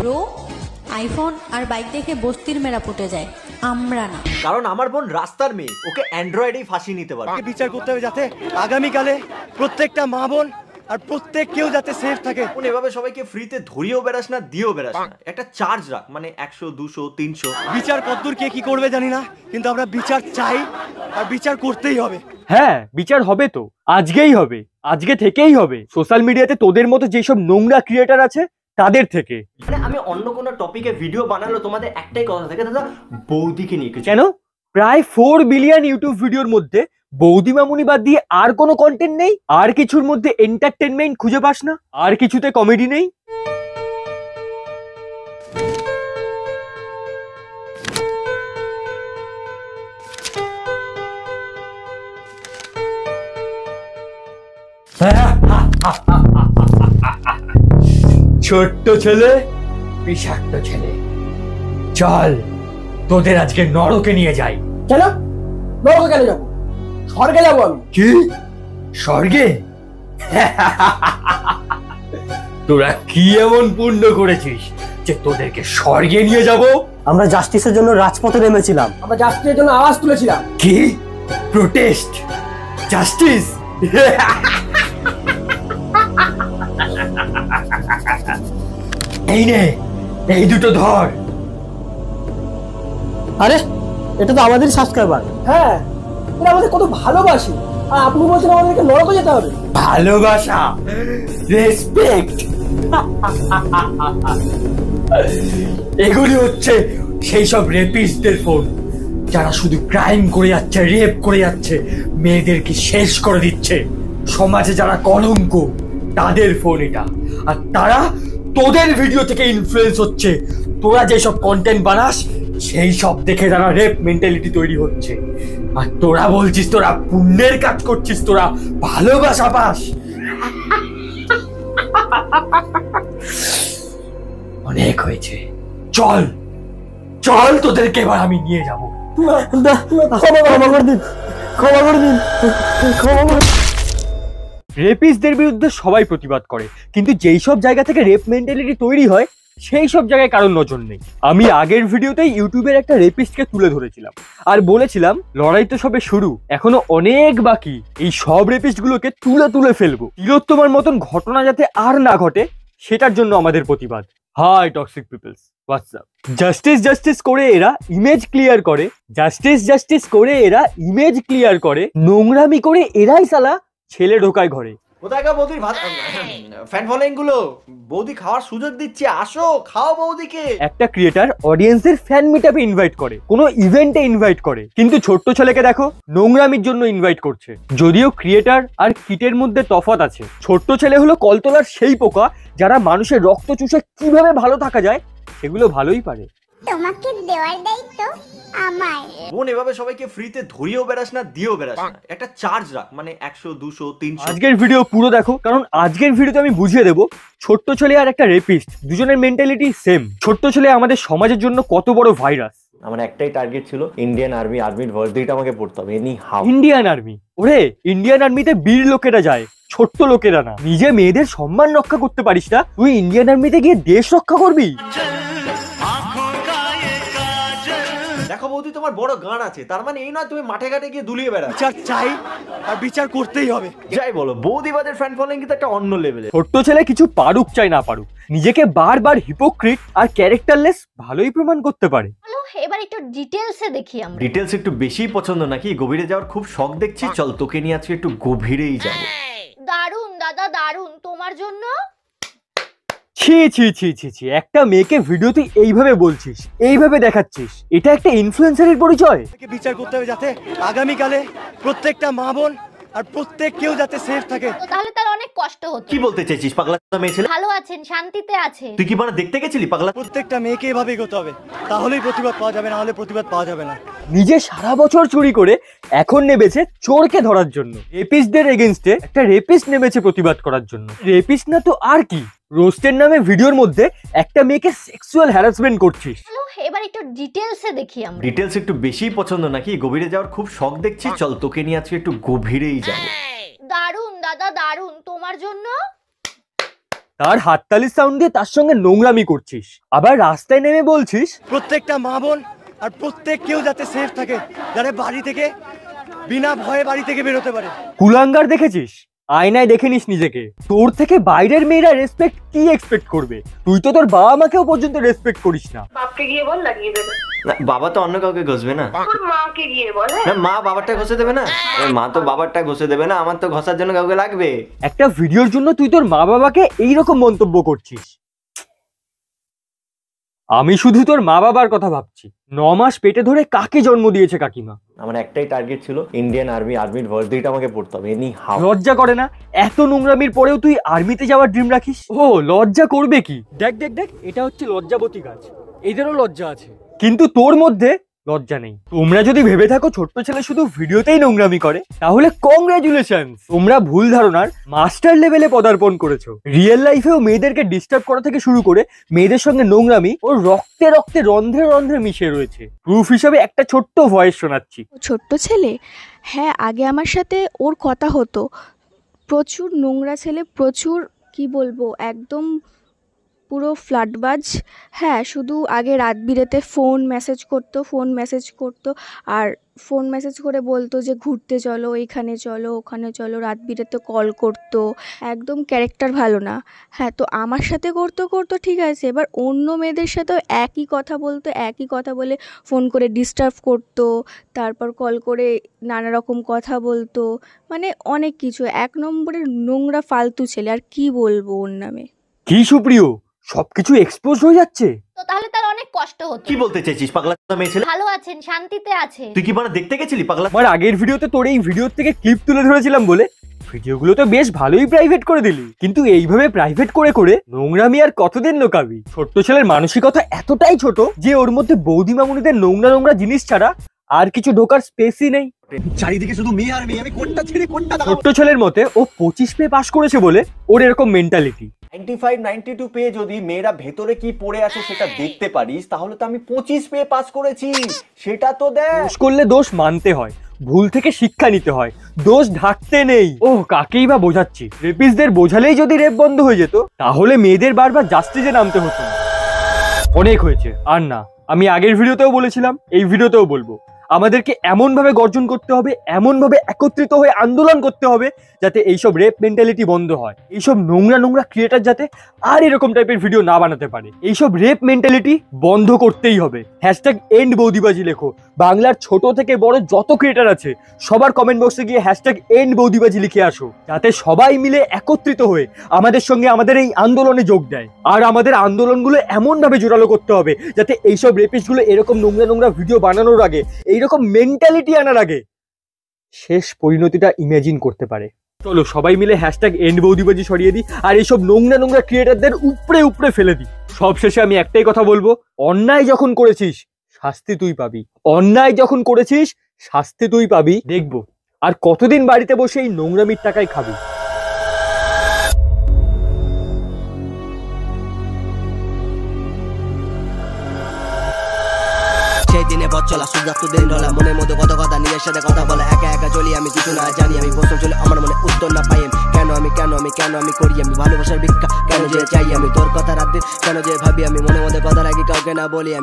Bro, iPhone আর bike দেখে বস্তির মেয়েরা পটে যায়, আমরা না। কারণ আমার বোন রাস্তার মেয়ে, ওকে অ্যান্ড্রয়েডেই ফাঁসি নিতে পারে। বিচার করতে হবে যাতে আগামীকালে প্রত্যেকটা মা বোন আর প্রত্যেক কেউ যাতে সেফ থাকে। এভাবে সবাইকে ফ্রিতে ধরিয়েও বেড়াস না, দিয়েও বেড়াস না, একটা চার্জ রাখ, মানে 100, 200, 300। বিচার কতদূর কে কি করবে জানি না, কিন্তু আমরা বিচার চাই আর বিচার করতেই হবে। হ্যাঁ, বিচার হবে তো, আজকেই হবে, আজকে থেকেই হবে। সোশ্যাল মিডিয়াতে তোদের মতো যেসব নোংরা ক্রিয়েটার আছে তাদের থেকে। মানে আমি অন্য কোনো টপিকে ভিডিও বানালো তোমাদের একটাই কথা থাকে, দাদা বৌদিকে নিয়ে কেন? প্রায় 4 বিলিয়ন ইউটিউব ভিডিওর মধ্যে বৌদি মামুনি বাদ দিয়ে আর কোনো কন্টেন্ট নেই? আর কিছুর মধ্যে এন্টারটেনমেন্ট খুঁজে পাস না? আর কিছুতে কমেডি নেই? ছোট্ট ছেলে, বিষাক্ত ছেলে, চল তোদের আজকে নরকে নিয়ে যাই। কেন নরকে কেন যাবো? স্বর্গে যাবো আমি। কি স্বর্গে? তোরা কি এমন পুণ্য করেছিস যে তোদেরকে স্বর্গে নিয়ে যাব? আমরা জাস্টিসের জন্য রাজপথে নেমেছিলাম, আমরা জাস্টিসের জন্য আওয়াজ তুলেছিলাম। কি প্রোটেস্ট? জাস্টিস? এই নে, এই দুটো ধর। আরে এটা তো আমাদের সাবস্ক্রাইবার। হ্যাঁ, এরা আমাদের কত ভালোবাসে, আর আপনি বলছেন আমাদেরকে নরকে যেতে হবে? ভালোবাসা, রেসপেক্ট, এগুলি হচ্ছে সেই সব রেপিস্টদের ফোন যারা শুধু ক্রাইম করে যাচ্ছে, রেপ করে যাচ্ছে, মেয়েদেরকে শেষ করে দিচ্ছে। সমাজে যারা কলঙ্ক তাদের ফোন এটা। আর তারা তোদের ভিডিও থেকে ইনফ্লুয়েন্স হচ্ছে। তোরা যেসব কন্টেন্ট বানাস সেই সব দেখে তারা রেপ মেন্টালিটি তৈরি হচ্ছে। আর তোরা বলছিস তোরা পুণ্যের কাজ করছিস, তোরা ভালোবাসা পাস। অনেক হয়েছে, চল চল, তোদেরকে এবার আমি নিয়ে যাবো। রেপিস্টদের বিরুদ্ধে সবাই প্রতিবাদ করে, কিন্তু যেই সব জায়গা থেকে রেপ মেন্টালিটি তৈরি হয় সেই সব জায়গায় কারোর নজর নেই। আমি আগের ভিডিওতেই ইউটিউবের একটা রেপিস্টকে তুলে ধরেছিলাম আর বলেছিলাম লড়াই তো সবে শুরু, এখনো অনেক বাকি। এই সব রেপিস্টগুলোকে তুলে ফেলবো। তিলোত্তমার মতন ঘটনা যাতে আর না ঘটে সেটার জন্য আমাদের প্রতিবাদ। High toxic peoples, WhatsApp. Justice justice করে এরা ইমেজ ক্লিয়ার করে, জাস্টিস জাস্টিস করে এরা ইমেজ ক্লিয়ার করে, নোংরামি করে এরাই সালা ছেলে ঢোকায় ঘরে। কোথায় গা বৌদির ভাত ফ্যান ফলোইং গুলো? বৌদি খাওয়ার সুযোগ দিচ্ছে, আসো খাও বৌদিকে। একটা ক্রিয়েটার অডিয়েন্সের ফ্যান মিটআপে ইনভাইট করে, কোনো ইভেন্টে ইনভাইট করে, কিন্তু ছোট্ট ছেলেকে দেখো নোংরামির জন্য ইনভাইট করছে। যদিও ক্রিয়েটার আর কিটের মধ্যে তফাৎ আছে। ছোট্ট ছেলে হলো কলতলার সেই পোকা যারা মানুষের রক্ত চুষে কিভাবে ভালো থাকা যায় সেগুলো ভালোই পারে। তোমাকে দেওয়ার দায়িত্ব আমার। বোন এভাবে সবাইকে ফ্রিতে ধরিয়েও বেড়াস না, দিয়েও বেড়াস না, একটা চার্জ রাখ, মানে 100, 200, 300। আজকের ভিডিও পুরো দেখো, কারণ আজকের ভিডিওতে আমি বুঝিয়ে দেবো ছোট্ট ছেলে আর একটা রেপিস্ট দুজনের মেন্টালিটি সেম। ছোট্ট ছেলে আমাদের সমাজের জন্য কত বড় ভাইরাস। আমার একটাই টার্গেট ছিল, ইন্ডিয়ান আর্মির ভার্সিটিটা আমাকে পড়তে হবে। Any how Indian army? ওরে, ইন্ডিয়ান আর্মিতে বীর লোকেরা যায়, ছোট্ট লোকেরা না। নিজে মেয়েদের সম্মান রক্ষা করতে পারিস না, তুই ইন্ডিয়ান আর্মিতে গিয়ে দেশ রক্ষা করবি? দেখো বৌদি, তোমার বড় গান আছে, তার মানে এই নয় তুমি মাঠে ঘাটে গিয়ে দুলিয়ে বেড়া। বিচার চাই আর বিচার করতেই হবে। যাই বলো, বৌদিবাদের ফ্যান ফলোইং কিন্তু একটা অন্য লেভেলে। ছোট্ট ছেলে কিছু পারুক চাই না পারুক, নিজেকে বারবার হিপোক্রিট আর ক্যারেক্টারলেস ভালোই প্রমাণ করতে পারে। এবার একটু ডিটেইলসে দেখি আমরা। ডিটেইলস একটু বেশি পছন্দ নাকি? গভীরে যাওয়ার খুব শখ দেখছি, চল তোকে নিয়ে আজকে একটু গভীরেই যাবো। দারুন দাদা দারুন, তোমার জন্য। ছি ছি ছি ছি ছি, একটা মেয়েকে ভিডিওতে এইভাবে বলছিস, এইভাবে দেখাচ্ছিস, এটা একটা ইনফ্লুয়েন্সারের পরিচয়? বিচার করতে হবে যাতে আগামীকালে প্রত্যেকটা মা বোন আর প্রত্যেক কেউ যাতে সেফ থাকে। তাহলে তার অনেক কষ্ট হতো। কি বলতে চাইছিস পাগলা মেয়ে ছেলে? ভালো আছেন, শান্তিতে আছে। তুই কি মানে দেখতে গেছিলি পাগলা? প্রত্যেকটা মেয়েকে এভাবে এগোতে হবে, তাহলেই প্রতিবাদ পাওয়া যাবে, না হলে প্রতিবাদ পাওয়া যাবে না। নিজে সারা বছর চুরি করে এখন নেমেছে চোরকে ধরার জন্য। রেপিস্টদের এগেইনস্টে একটা রেপিস্ট নেমেছে প্রতিবাদ করার জন্য। রেপিস্ট না তো আর কি, রোস্টের নামে ভিডিওর মধ্যে একটা মেয়েকে সেক্সুয়াল হ্যারাসমেন্ট করছিস। এবার একটু ডিটেইলসে দেখি আমরা। ডিটেইলস একটু বেশি পছন্দ নাকি? গভীরে যাওয়ার খুব শখ দেখছি, চল তোকে নিয়ে আজকে একটু গভীরেই যাবো। দারুন দাদা দারুন, তোমার জন্য। তার হাততালির সাউন্ড দিয়ে তার সঙ্গে নোংরামি করছিস, আবার রাস্তায় নেমে বলছিস প্রত্যেকটা মা বোন আর প্রত্যেক কেউ যাতে সেফ থাকে, যারা বাড়ি থেকে বিনা ভয়ে বাড়ি থেকে বেরোতে পারে। কুলাঙ্গার দেখেছিস? আয়নায় দেখে নিস নিজেকে। তোর থেকে বাইরের মেয়েরা রেসপেক্ট কি এক্সপেক্ট করবে? তুই তো তোর বাবা মাকেও পর্যন্ত রেসপেক্ট করিস না। বাপকে গিয়ে বল লাগিয়ে দেবে। না, বাবা তো অন্য কাউকে ঘষবে না। তোর মাকে গিয়ে বল। না, মা বাবারটা ঘষে দেবে না। মা তো বাবারটা ঘষে দেবে না, আমার তো ঘষার জন্য কাউকে লাগবে। একটা ভিডিওর জন্য তুই তোর মা বাবাকে এইরকম মন্তব্য করছিস। আমি শুধু তোর মা বাবার কথা ভাবছি। 9 মাস পেটে ধরে কাকে জন্ম দিয়েছে কাকিমা? আমার একটাই টার্গেট ছিল, ইন্ডিয়ান আর্মির ভার্সিটিটা আমাকে পড়তে হবে। এনি হাউ লজ্জা করে না? এত নোংরামির পরেও তুই আর্মিতে যাওয়ার ড্রিম রাখিস? ও লজ্জা করবে কি? দেখ দেখ দেখ, এটা হচ্ছে লজ্জাবতী গাছ, এদেরও লজ্জা আছে, কিন্তু তোর মধ্যে লজ্জা নেই। তোমরা যদি ভেবে থাকো ছোট্ট ছেলে শুধু ভিডিওতেই নোংরামি করে, তাহলে কংগ্রাচুলেশন, তোমরা ভুল ধারণার মাস্টার লেভেলে পদার্পণ করেছো। রিয়েল লাইফেও মেয়েদেরকে ডিস্টার্ব করা থেকে শুরু করে মেয়েদের সঙ্গে নোংরামি ওর রক্তে রক্তে রন্ধ্রে রন্ধ্রে মিশে রয়েছে। প্রুফ হিসাবে একটা ছোট্ট ভয়েস শোনাচ্ছি। ছোট্ট ছেলে, হ্যাঁ আগে আমার সাথে ওর কথা হতো, প্রচুর নোংরা ছেলে, প্রচুর কি বলবো একদম পুরো ফ্লাডবাজ। হ্যাঁ শুধু আগে রাত বিরেতে ফোন মেসেজ করতো আর ফোন মেসেজ করে বলতো যে ঘুরতে চলো, এইখানে চলো, ওখানে চলো, রাত বিরেতে কল করতো, একদম ক্যারেক্টার ভালো না। হ্যাঁ তো আমার সাথে করতো ঠিক আছে, এবার অন্য মেয়েদের সাথেও একই কথা বলতো, একই কথা বলে ফোন করে ডিস্টার্ব করতো, তারপর কল করে নানা রকম কথা বলতো, মানে অনেক কিছু। 1 নম্বরের নোংরা ফালতু ছেলে, আর কি বলবো ওর নামে। কি সুপ্রিয়, সবকিছু এক্সপোজ হয়ে যাচ্ছে। তো তাহলে তার অনেক কষ্ট হতো। কি বলতে চাইছিস পাগলা মেয়ে ছেলে? ভালো আছেন, শান্তিতে আছে। তুই কি মানে দেখতে গেছিলি পাগলা? আমার আগের ভিডিওতে তোর এই ভিডিও থেকে ক্লিপ তুলে ধরেছিলাম বলে ভিডিওগুলো তো বেশ ভালোই প্রাইভেট করে দিলি, কিন্তু এইভাবে প্রাইভেট করে করে নোংরামি আর কতদিন লোকাবি? ছোট্ট ছেলের মানসিকতা এতটাই ছোট যে ওর মধ্যে বৌদি মামুনিদের নোংরা নোংরা জিনিস ছাড়া আর কিছু ঢোকার স্পেসই নেই। চারিদিকে শুধু মেয়ে আর মেয়ে, আমি কোনটা ছেড়ে কোনটা দাও। ছোট্ট ছেলের মতে ও 25 পেয়ে পাস করেছে বলে ওর এরকম মেন্টালিটি। 95-92 পেয়ে যদি মেয়েরা ভেতরে কি পড়ে আছে সেটা দেখতে পারিস, তাহলে তো আমি 25 পেয়ে পাস করেছি, সেটা তো দেখ। দোষ করলে দোষ মানতে হয়, ভুল থেকে শিক্ষা নিতে হয়, দোষ ঢাকতে নেই। ও কাকেই বা বোঝাচ্ছি? রেপিস্টদের বোঝালেই যদি রেপ বন্ধ হয়ে যেত, তাহলে মেয়েদের বারবার জাস্টিসে নামতে হতো না। অনেক হয়েছে, আর না। আমি আগের ভিডিওতেও বলেছিলাম, এই ভিডিওতেও বলবো, আমাদেরকে এমন ভাবে গর্জন করতে হবে, এমন ভাবে একত্রিত হয়ে আন্দোলন করতে হবে যাতে এইসব রেপ মেন্টালিটি বন্ধ হয়, এইসব নোংরা নোংরা ক্রিয়েটার যাতে আর এরকম টাইপের ভিডিও না বানাতে পারে। এইসব রেপ মেন্টালিটি বন্ধ করতেই হবে। #এন্ড বৌদিবাজি লেখো। বাংলার ছোট থেকে বড় যত ক্রিয়েটার আছে সবার কমেন্ট বক্সে গিয়ে #এন্ড বৌদিবাজি লিখে আসো, যাতে সবাই মিলে একত্রিত হয়ে আমাদের সঙ্গে আমাদের এই আন্দোলনে যোগ দেয়। আর আমাদের আন্দোলনগুলো এমন ভাবে জোরালো করতে হবে যাতে এইসব রেপিস্টগুলো এরকম নোংরা নোংরা ভিডিও বানানোর আগে, এইরকম মেন্টালিটি আনার আগে শেষ পরিণতিটা ইমাজিন করতে পারে। চলো সবাই মিলে #এন্ড বৌদিবাজি সরিয়ে দিই আর এইসব নোংরা নোংরা ক্রিয়েটারদের উপরে উপরে ফেলে দিই। সব শেষে আমি একটাই কথা বলবো, অন্যায় যখন করেছিস শাস্তি তুই পাবি, অন্যায় যখন করেছিস শাস্তি তুই পাবি। দেখবো আর কতদিন বাড়িতে বসে এই নোংরামির টাকায় খাবি। সেই দিনে পথ চলা সূর্যাস্ত দিন ঢলা, মনের মধ্যে কত কথা নিজের সাথে কথা বলা, একা একা চলি আমি কিছু না জানি, আমি প্রশ্ন চলে আমার মনে উত্তর না পাই, কেন আমি করি আমি ভালোবাসার ভিক্ষা, কেন যে চাই আমি তোর কথা রাত দিন, কেন যে ভাবি আমি মনের মধ্যে কথা রাখি কাউকে না বলি আমি।